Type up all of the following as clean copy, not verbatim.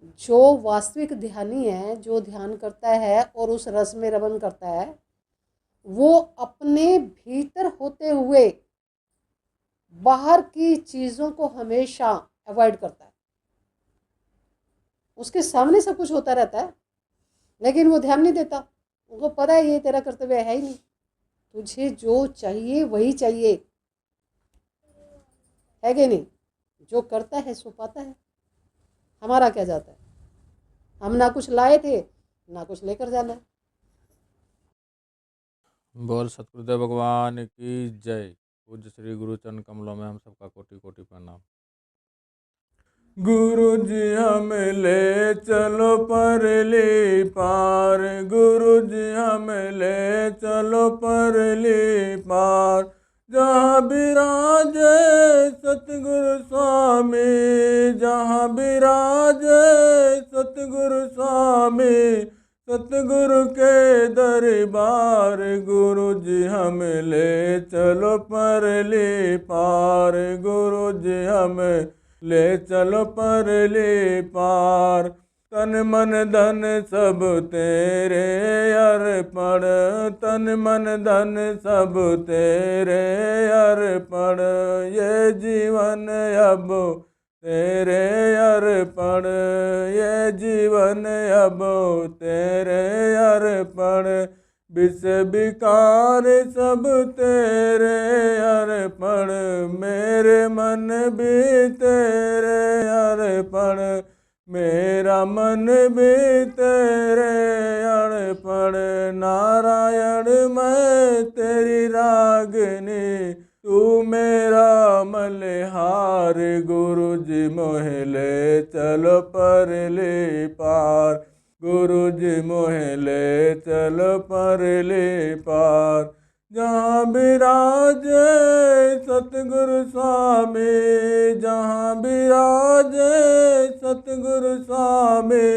जो वास्तविक ध्यानी है, जो ध्यान करता है और उस रस में रमन करता है, वो अपने भीतर होते हुए बाहर की चीज़ों को हमेशा अवॉइड करता है। उसके सामने सब कुछ होता रहता है, लेकिन वो ध्यान नहीं देता। उनको पता है ये तेरा कर्तव्य है ही नहीं, तुझे जो चाहिए वही चाहिए, है कि नहीं? जो करता है सो पाता है। हमारा क्या जाता है? हम ना कुछ लाए थे, ना कुछ लेकर जाना है। बोल सतगुरुदेव भगवान की जय। पूज्य श्री गुरुचरण कमलों में हम सबका कोटि कोटि प्रणाम। गुरु जी हमें ले चलो परली पार, गुरु जी हमें ले चलो परली पार। जहाँ विराजे सतगुरु स्वामी, जहाँ विराजे सतगुरु स्वामी, सतगुरु के दरबार। गुरु जी हमें ले चलो परली पार, गुरु जी हमें ले चलो परली पार। तन मन धन सब तेरे अर्पण, तन मन धन सब तेरे अर्पण। ये जीवन अब तेरे अर्पण, ये जीवन अब तेरे अर्पण। विष विकार सब तेरे अर्पण, मेरे मन भी तेरे अर्पण, मेरा मन भी तेरे अर्पण। नारायण मैं तेरी रागनी, तू मेरा मल्हार। गुरु जी मोहे ले चलो परली पार, गुरु जी मोहे ले चलो परली पार। जहाँ विराजे सतगुरु स्वामी, जहाँ विराजे सतगुरु स्वामी,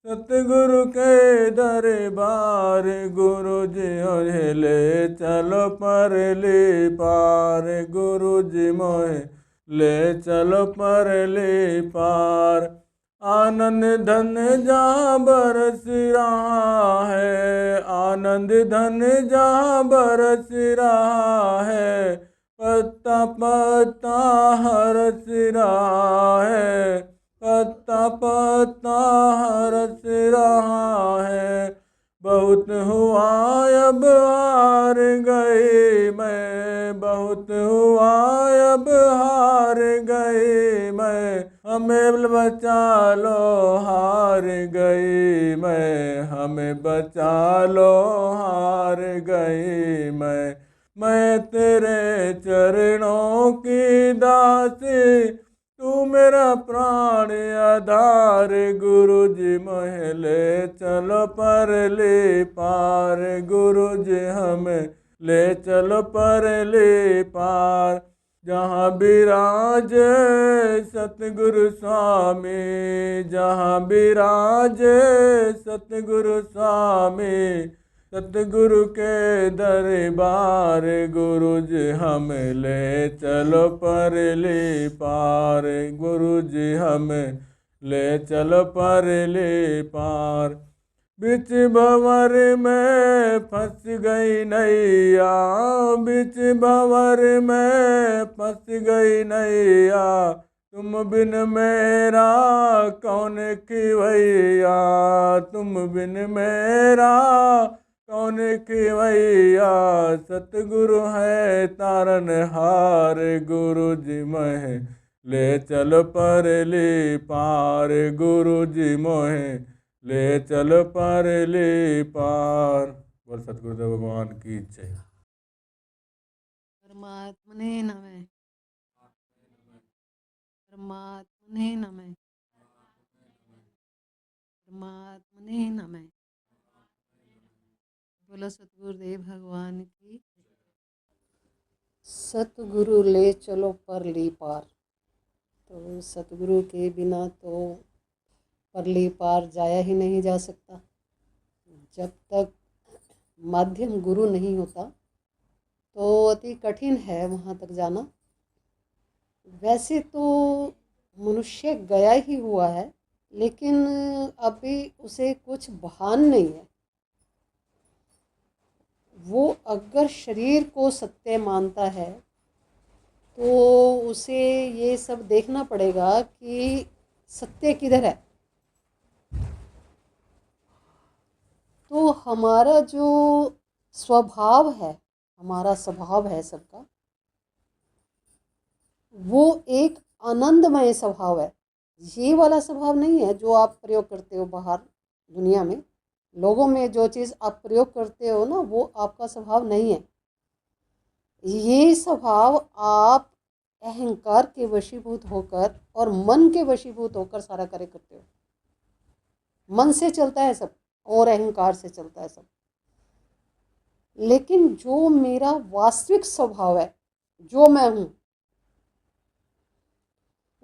सतगुरु के दरबार। गुरु जी मोहे ले चलो परली पार, गुरु जी मोहे ले चलो परली पार। आनंद धन जहाँ बरस रहा है, आनंद धन जहाँ बरस रहा है, पत्ता पत्ता हरस रहा है, पत्ता पत्ता हरस रहा है। बहुत हुआ अब हार गई मैं, बहुत हुआ अब हार गई मैं। हमें बचा लो हार गई मैं, हमें बचा लो हार गई मैं तेरे चरणों की दासी, तू मेरा प्राण आधार। गुरु जी मोहे ले चलो परली पार, गुरु जी हमें ले चलो परली पार। जहाँ विराजे सतगुरु स्वामी, जहाँ विराजे सतगुरु स्वामी, सतगुरु के दरबार। गुरु जी हमें ले चलो परली पार, गुरु जी हमें ले चलो परली पार। बिच भंवर में फंस गई नैया, बिच भंवर में फंस गई नैया। तुम बिन मेरा कौन खिवैया, तुम बिन मेरा कौन खिवैया। सतगुरु है तारनहार, गुरु जी मोहे ले चलो परली पार, गुरु जी मोहे ले चलो परली पार। बोल सतगुरुदेव भगवान की जय। परमात्मने नमः, परमात्मने नमः, परमात्मने नमः। बोलो सतगुरुदेव भगवान की। सतगुरु ले चलो परली पार। तो सतगुरु के बिना तो परली पार जाया ही नहीं जा सकता। जब तक माध्यम गुरु नहीं होता तो अति कठिन है वहाँ तक जाना। वैसे तो मनुष्य गया ही हुआ है, लेकिन अभी उसे कुछ भान नहीं है। वो अगर शरीर को सत्य मानता है तो उसे ये सब देखना पड़ेगा कि सत्य किधर है। तो हमारा जो स्वभाव है, हमारा स्वभाव है सबका, वो एक आनंदमय स्वभाव है। ये वाला स्वभाव नहीं है जो आप प्रयोग करते हो बाहर दुनिया में, लोगों में जो चीज़ आप प्रयोग करते हो ना, वो आपका स्वभाव नहीं है। ये स्वभाव आप अहंकार के वशीभूत होकर और मन के वशीभूत होकर सारा कार्य करते हो। मन से चलता है सब और अहंकार से चलता है सब। लेकिन जो मेरा वास्तविक स्वभाव है, जो मैं हूं,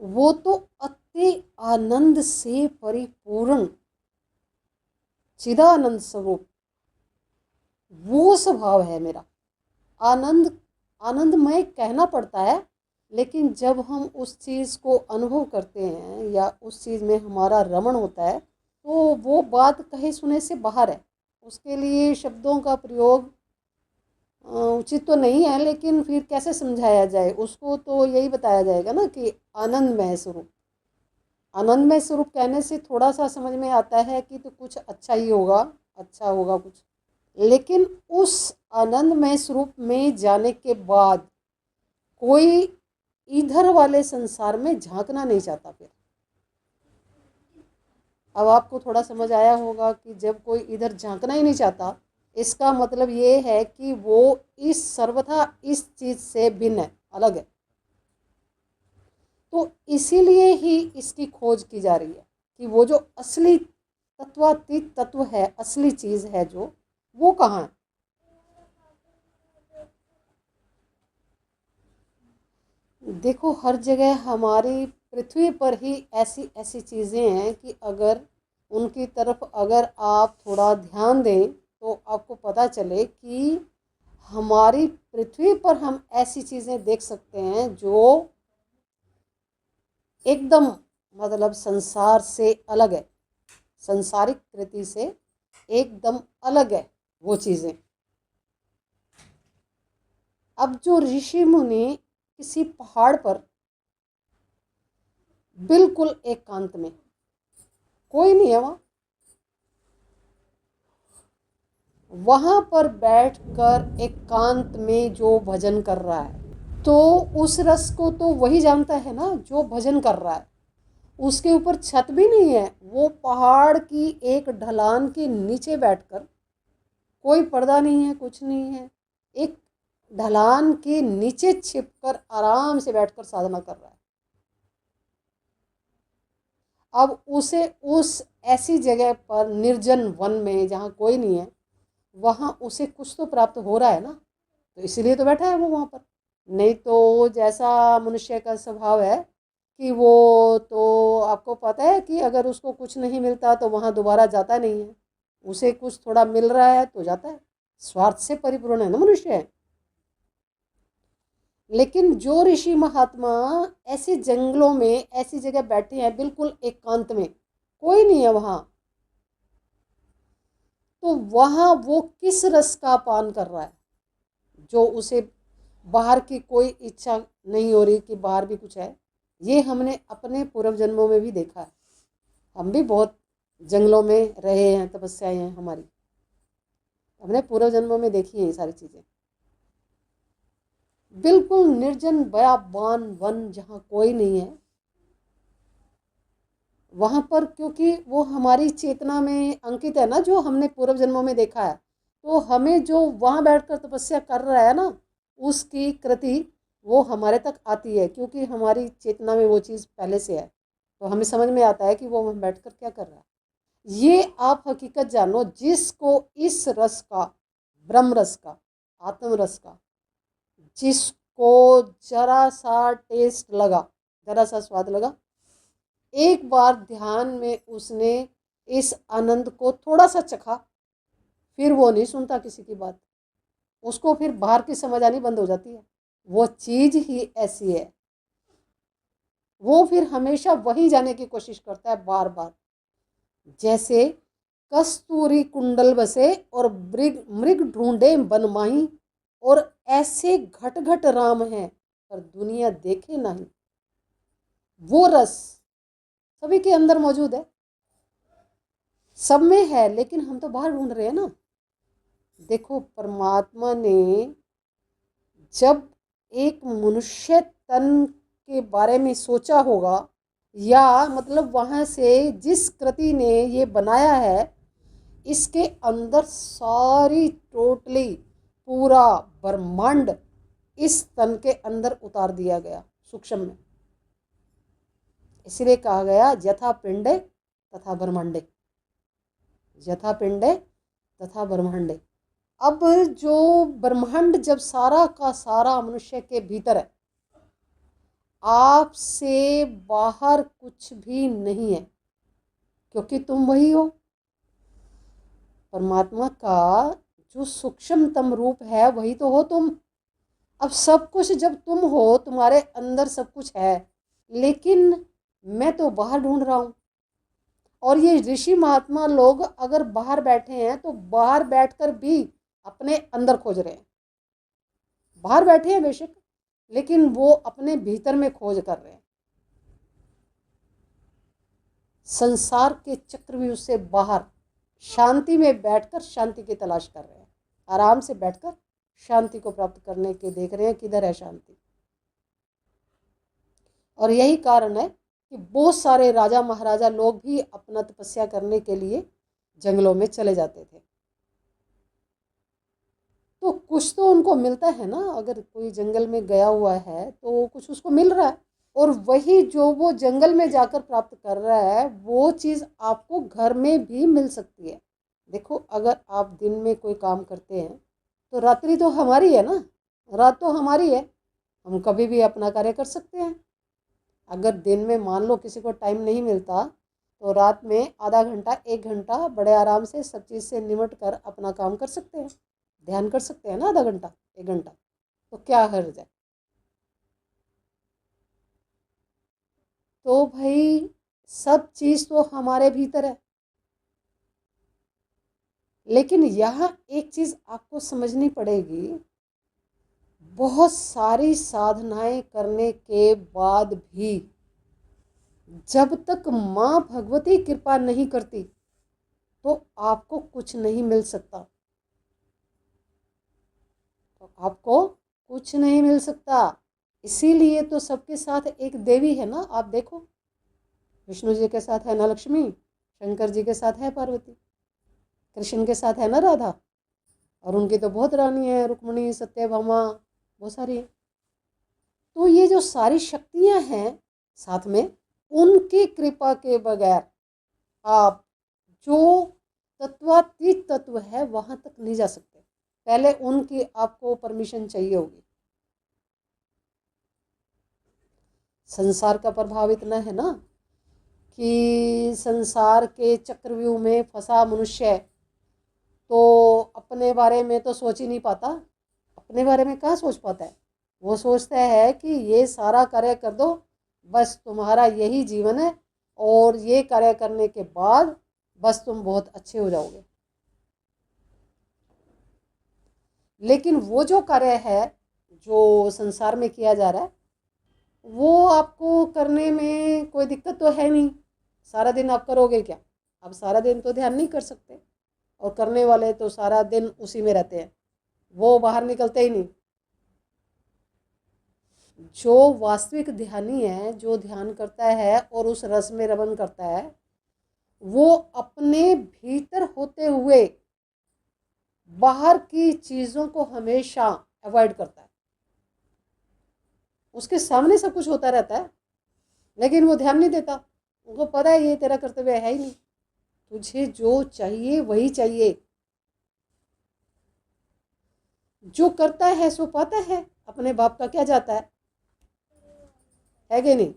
वो तो अति आनंद से परिपूर्ण चिदानंद स्वरूप, वो स्वभाव है मेरा। आनंद आनंदमय कहना पड़ता है, लेकिन जब हम उस चीज़ को अनुभव करते हैं या उस चीज़ में हमारा रमण होता है तो वो बात कहे सुने से बाहर है। उसके लिए शब्दों का प्रयोग उचित तो नहीं है, लेकिन फिर कैसे समझाया जाए उसको, तो यही बताया जाएगा ना कि आनंदमय स्वरूप। आनंदमय स्वरूप कहने से थोड़ा सा समझ में आता है कि तो कुछ अच्छा ही होगा, अच्छा होगा कुछ। लेकिन उस आनंदमय स्वरूप में जाने के बाद कोई इधर वाले संसार में झांकना नहीं चाहता। फिर अब आपको थोड़ा समझ आया होगा कि जब कोई इधर झांकना ही नहीं चाहता, इसका मतलब ये है कि वो इस सर्वथा इस चीज से भिन्न है, अलग है। तो इसीलिए ही इसकी खोज की जा रही है कि वो जो असली तत्वातीत तत्व है, असली चीज है जो, वो कहाँ है। देखो, हर जगह हमारी पृथ्वी पर ही ऐसी ऐसी चीज़ें हैं कि अगर उनकी तरफ अगर आप थोड़ा ध्यान दें तो आपको पता चले कि हमारी पृथ्वी पर हम ऐसी चीज़ें देख सकते हैं जो एकदम मतलब संसार से अलग है, संसारिक कृति से एकदम अलग है वो चीज़ें। अब जो ऋषि मुनि किसी पहाड़ पर बिल्कुल एकांत में, कोई नहीं है वहां पर बैठकर एकांत में जो भजन कर रहा है, तो उस रस को तो वही जानता है ना जो भजन कर रहा है। उसके ऊपर छत भी नहीं है, वो पहाड़ की एक ढलान के नीचे बैठकर, कोई पर्दा नहीं है, कुछ नहीं है, एक ढलान के नीचे छिपकर आराम से बैठकर साधना कर रहा है। अब उसे उस ऐसी जगह पर निर्जन वन में जहाँ कोई नहीं है, वहाँ उसे कुछ तो प्राप्त हो रहा है ना, तो इसीलिए तो बैठा है वो वहाँ पर। नहीं तो जैसा मनुष्य का स्वभाव है कि वो तो आपको पता है कि अगर उसको कुछ नहीं मिलता तो वहाँ दोबारा जाता नहीं है, उसे कुछ थोड़ा मिल रहा है तो जाता है। स्वार्थ से परिपूर्ण है ना मनुष्य। लेकिन जो ऋषि महात्मा ऐसे जंगलों में ऐसी जगह बैठे हैं बिल्कुल एकांत में, कोई नहीं है वहाँ, तो वहाँ वो किस रस का पान कर रहा है जो उसे बाहर की कोई इच्छा नहीं हो रही कि बाहर भी कुछ है। ये हमने अपने पूर्व जन्मों में भी देखा है। हम भी बहुत जंगलों में रहे हैं, तपस्याएं हैं हमारी, हमने पूर्व जन्मों में देखी हैं ये सारी चीज़ें। बिल्कुल निर्जन बयाबान वन जहाँ कोई नहीं है, वहाँ पर क्योंकि वो हमारी चेतना में अंकित है ना, जो हमने पूर्व जन्मों में देखा है, तो हमें जो वहाँ बैठकर तपस्या कर रहा है ना, उसकी कृति वो हमारे तक आती है, क्योंकि हमारी चेतना में वो चीज़ पहले से है। तो हमें समझ में आता है कि वो वहाँ बैठकर क्या कर रहा है। ये आप हकीकत जानो, जिसको इस रस का, ब्रह्म रस का, आत्म रस का, जिसको जरा सा टेस्ट लगा, जरा सा स्वाद लगा, एक बार ध्यान में उसने इस आनंद को थोड़ा सा चखा, फिर वो नहीं सुनता किसी की बात, उसको फिर बाहर की समझ आनी बंद हो जाती है। वो चीज ही ऐसी है, वो फिर हमेशा वहीं जाने की कोशिश करता है बार बार। जैसे कस्तूरी कुंडल बसे और मृग मृग ढूंढे बनमाही, और ऐसे घट घट राम हैं पर दुनिया देखे नहीं। वो रस सभी के अंदर मौजूद है, सब में है, लेकिन हम तो बाहर ढूंढ रहे हैं ना। देखो, परमात्मा ने जब एक मनुष्य तन के बारे में सोचा होगा, या मतलब वहाँ से जिस कृति ने ये बनाया है, इसके अंदर सारी टोटली पूरा ब्रह्मांड इस तन के अंदर उतार दिया गया सूक्ष्म में। इसलिए कहा गया यथा पिंडे तथा ब्रह्मांडे, यथा पिंडे तथा ब्रह्मांडे। अब जो ब्रह्मांड जब सारा का सारा मनुष्य के भीतर है, आपसे बाहर कुछ भी नहीं है, क्योंकि तुम वही हो। परमात्मा का जो सूक्ष्मतम रूप है वही तो हो तुम। अब सब कुछ जब तुम हो, तुम्हारे अंदर सब कुछ है, लेकिन मैं तो बाहर ढूंढ रहा हूँ। और ये ऋषि महात्मा लोग अगर बाहर बैठे हैं तो बाहर बैठकर भी अपने अंदर खोज रहे हैं। बाहर बैठे हैं बेशक, लेकिन वो अपने भीतर में खोज कर रहे हैं। संसार के चक्रव्यूह से बाहर शांति में बैठकर शांति की तलाश कर रहे हैं। आराम से बैठकर शांति को प्राप्त करने के देख रहे हैं किधर है शांति। और यही कारण है कि बहुत सारे राजा महाराजा लोग भी अपना तपस्या करने के लिए जंगलों में चले जाते थे। तो कुछ तो उनको मिलता है ना, अगर कोई जंगल में गया हुआ है तो कुछ उसको मिल रहा है। और वही जो वो जंगल में जाकर प्राप्त कर रहा है, वो चीज़ आपको घर में भी मिल सकती है। देखो, अगर आप दिन में कोई काम करते हैं तो रात्रि तो हमारी है ना, रात तो हमारी है, हम कभी भी अपना कार्य कर सकते हैं। अगर दिन में मान लो किसी को टाइम नहीं मिलता, तो रात में आधा घंटा 1 घंटा बड़े आराम से सब चीज़ से निमट कर अपना काम कर सकते हैं, ध्यान कर सकते हैं ना, आधा घंटा 1 घंटा, तो क्या हर्ज है। तो भाई सब चीज़ तो हमारे भीतर है, लेकिन यहाँ एक चीज़ आपको समझनी पड़ेगी। बहुत सारी साधनाएं करने के बाद भी जब तक माँ भगवती कृपा नहीं करती तो आपको कुछ नहीं मिल सकता, तो आपको कुछ नहीं मिल सकता। इसीलिए तो सबके साथ एक देवी है ना, आप देखो, विष्णु जी के साथ है ना लक्ष्मी, शंकर जी के साथ है पार्वती, कृष्ण के साथ है ना राधा, और उनकी तो बहुत रानी है, रुक्मणी, सत्यभामा, बहुत सारी है। तो ये जो सारी शक्तियां हैं साथ में, उनकी कृपा के बगैर आप जो तत्वातीत तत्व है वहां तक नहीं जा सकते। पहले उनकी आपको परमिशन चाहिए होगी। संसार का प्रभाव इतना है ना कि संसार के चक्रव्यूह में फंसा मनुष्य तो अपने बारे में तो सोच ही नहीं पाता। अपने बारे में कहाँ सोच पाता है। वो सोचता है कि ये सारा कार्य कर दो, बस तुम्हारा यही जीवन है, और ये कार्य करने के बाद बस तुम बहुत अच्छे हो जाओगे। लेकिन वो जो कार्य है जो संसार में किया जा रहा है, वो आपको करने में कोई दिक्कत तो है नहीं। सारा दिन आप करोगे क्या? आप सारा दिन तो ध्यान नहीं कर सकते, और करने वाले तो सारा दिन उसी में रहते हैं, वो बाहर निकलते ही नहीं। जो वास्तविक ध्यानी है, जो ध्यान करता है और उस रस में रमन करता है, वो अपने भीतर होते हुए बाहर की चीज़ों को हमेशा अवॉइड करता है। उसके सामने सब कुछ होता रहता है, लेकिन वो ध्यान नहीं देता। उनको पता है ये तेरा कर्तव्य है ही नहीं, तुझे जो चाहिए वही चाहिए। जो करता है सो पाता है, अपने बाप का क्या जाता है कि नहीं?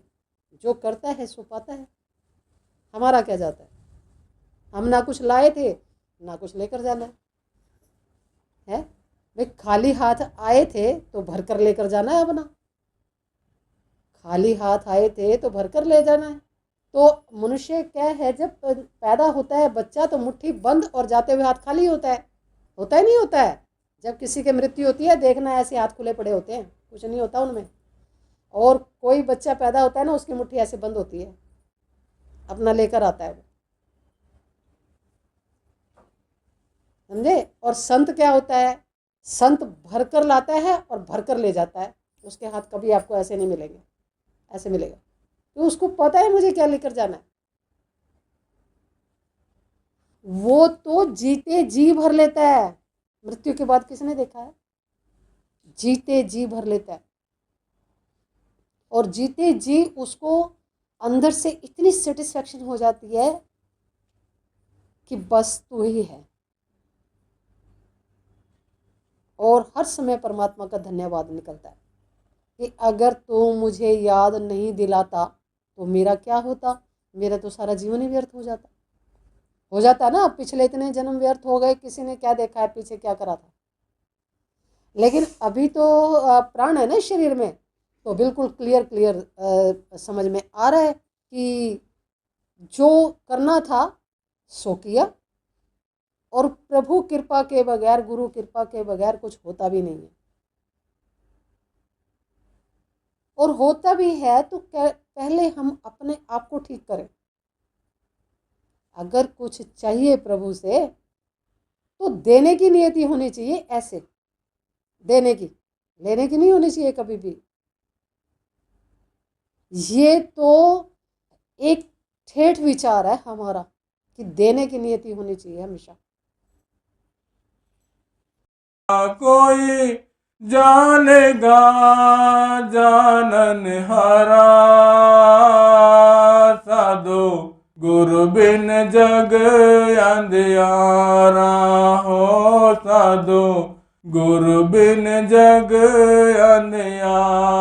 जो करता है सो पाता है, हमारा क्या जाता है? हम ना कुछ लाए थे ना कुछ लेकर जाना है भाई। खाली हाथ आए थे तो भर कर लेकर जाना है अपना। खाली हाथ आए थे तो भरकर ले जाना है। तो मनुष्य क्या है, जब पैदा होता है बच्चा तो मुट्ठी बंद और जाते हुए हाथ खाली होता है। होता ही नहीं होता है। जब किसी की मृत्यु होती है देखना ऐसे हाथ खुले पड़े होते हैं, कुछ नहीं होता उनमें। और कोई बच्चा पैदा होता है ना, उसकी मुट्ठी ऐसे बंद होती है, अपना लेकर आता है वो, समझे। और संत क्या होता है, संत भरकर लाता है और भरकर ले जाता है। उसके हाथ कभी आपको ऐसे नहीं मिलेंगे, ऐसे मिलेगा तो उसको पता है मुझे क्या लेकर जाना है। वो तो जीते जी भर लेता है। मृत्यु के बाद किसने देखा है, जीते जी भर लेता है। और जीते जी उसको अंदर से इतनी सेटिस्फैक्शन हो जाती है कि बस तू ही है। और हर समय परमात्मा का धन्यवाद निकलता है कि अगर तू मुझे याद नहीं दिलाता तो मेरा क्या होता, मेरा तो सारा जीवन ही व्यर्थ हो जाता ना। पिछले इतने जन्म व्यर्थ हो गए, किसी ने क्या देखा है पीछे क्या करा था। लेकिन अभी तो प्राण है ना शरीर में, तो बिल्कुल क्लियर समझ में आ रहा है कि जो करना था सो किया। और प्रभु कृपा के बगैर, गुरु कृपा के बगैर कुछ होता भी नहीं है। और होता भी है तो पहले हम अपने आप को ठीक करें। अगर कुछ चाहिए प्रभु से तो देने की नियति होनी चाहिए, ऐसे देने की, लेने की नहीं होनी चाहिए कभी भी। ये तो एक ठेठ विचार है हमारा कि देने की नियति होनी चाहिए हमेशा। कोई जानेगा जानन हारा, साधु गुरु बिन जग अंधियारा हो, साधु गुरु बिन जग अंधियारा।